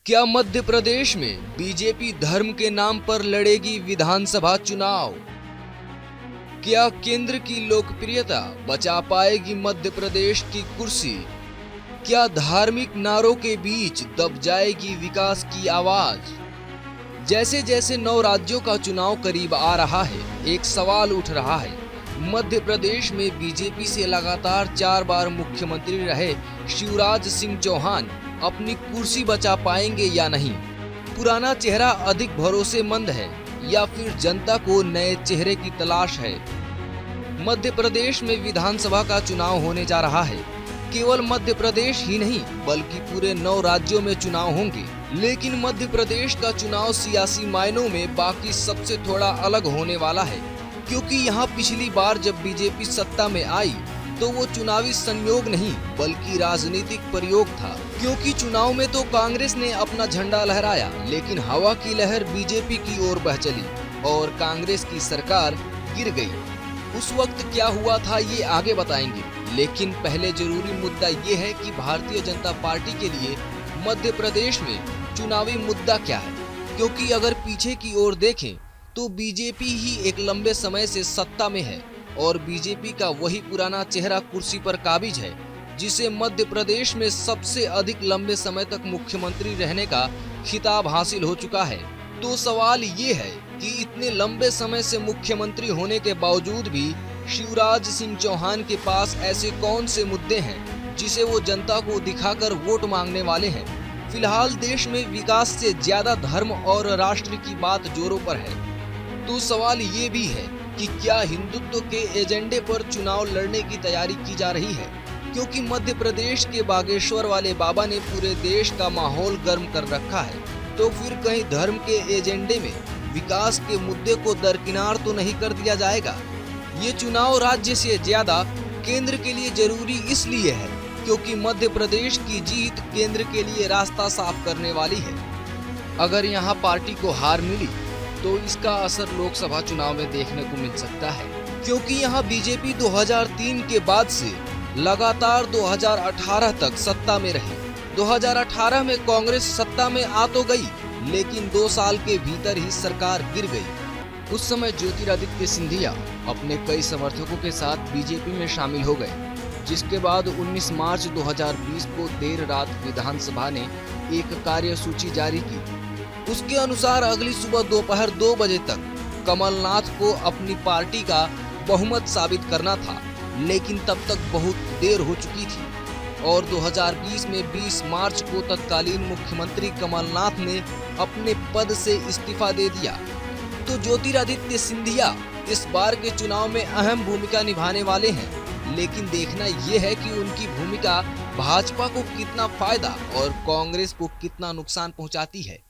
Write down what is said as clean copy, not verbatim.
क्या मध्य प्रदेश में बीजेपी धर्म के नाम पर लड़ेगी विधानसभा चुनाव? क्या केंद्र की लोकप्रियता बचा पाएगी मध्य प्रदेश की कुर्सी? क्या धार्मिक नारों के बीच दब जाएगी विकास की आवाज? जैसे जैसे 9 राज्यों का चुनाव करीब आ रहा है, एक सवाल उठ रहा है। मध्य प्रदेश में बीजेपी से लगातार 4 बार मुख्यमंत्री रहे शिवराज सिंह चौहान अपनी कुर्सी बचा पाएंगे या नहीं? पुराना चेहरा अधिक भरोसेमंद है या फिर जनता को नए चेहरे की तलाश है? मध्य प्रदेश में विधानसभा का चुनाव होने जा रहा है। केवल मध्य प्रदेश ही नहीं बल्कि पूरे 9 राज्यों में चुनाव होंगे। लेकिन मध्य प्रदेश का चुनाव सियासी मायनों में बाकी सबसे थोड़ा अलग होने वाला है, क्योंकि यहाँ पिछली बार जब बीजेपी सत्ता में आई तो वो चुनावी संयोग नहीं बल्कि राजनीतिक प्रयोग था। क्योंकि चुनाव में तो कांग्रेस ने अपना झंडा लहराया, लेकिन हवा की लहर बीजेपी की ओर बह चली और कांग्रेस की सरकार गिर गई। उस वक्त क्या हुआ था ये आगे बताएंगे, लेकिन पहले जरूरी मुद्दा ये है कि भारतीय जनता पार्टी के लिए मध्य प्रदेश में चुनावी मुद्दा क्या है। क्योंकि अगर पीछे की ओर देखें तो बीजेपी ही एक लंबे समय से सत्ता में है और बीजेपी का वही पुराना चेहरा कुर्सी पर काबिज है, जिसे मध्य प्रदेश में सबसे अधिक लंबे समय तक मुख्यमंत्री रहने का खिताब हासिल हो चुका है। तो सवाल ये है कि इतने लंबे समय से मुख्यमंत्री होने के बावजूद भी शिवराज सिंह चौहान के पास ऐसे कौन से मुद्दे हैं जिसे वो जनता को दिखाकर वोट मांगने वाले हैं? फिलहाल देश में विकास से ज्यादा धर्म और राष्ट्र की बात जोरों पर है। तो सवाल ये भी है कि क्या हिंदुत्व के एजेंडे पर चुनाव लड़ने की तैयारी की जा रही है? क्योंकि मध्य प्रदेश के बागेश्वर वाले बाबा ने पूरे देश का माहौल गर्म कर रखा है, तो फिर कहीं धर्म के एजेंडे में विकास के मुद्दे को दरकिनार तो नहीं कर दिया जाएगा? ये चुनाव राज्य से ज्यादा केंद्र के लिए जरूरी इसलिए है क्योंकि मध्य प्रदेश की जीत केंद्र के लिए रास्ता साफ करने वाली है। अगर यहाँ पार्टी को हार मिली तो इसका असर लोकसभा चुनाव में देखने को मिल सकता है, क्योंकि यहाँ बीजेपी 2003 के बाद से लगातार 2018 तक सत्ता में रही। 2018 में कांग्रेस सत्ता में आ तो गई, लेकिन 2 साल के भीतर ही सरकार गिर गई। उस समय ज्योतिरादित्य सिंधिया अपने कई समर्थकों के साथ बीजेपी में शामिल हो गए, जिसके बाद 19 मार्च 2020 को देर रात विधानसभा ने एक कार्यसूची जारी की। उसके अनुसार अगली सुबह दोपहर 2 बजे तक कमलनाथ को अपनी पार्टी का बहुमत साबित करना था, लेकिन तब तक बहुत देर हो चुकी थी और 2020 में 20 मार्च को तत्कालीन मुख्यमंत्री कमलनाथ ने अपने पद से इस्तीफा दे दिया। तो ज्योतिरादित्य सिंधिया इस बार के चुनाव में अहम भूमिका निभाने वाले हैं, लेकिन देखना यह है कि उनकी भूमिका भाजपा को कितना फायदा और कांग्रेस को कितना नुकसान पहुंचाती है।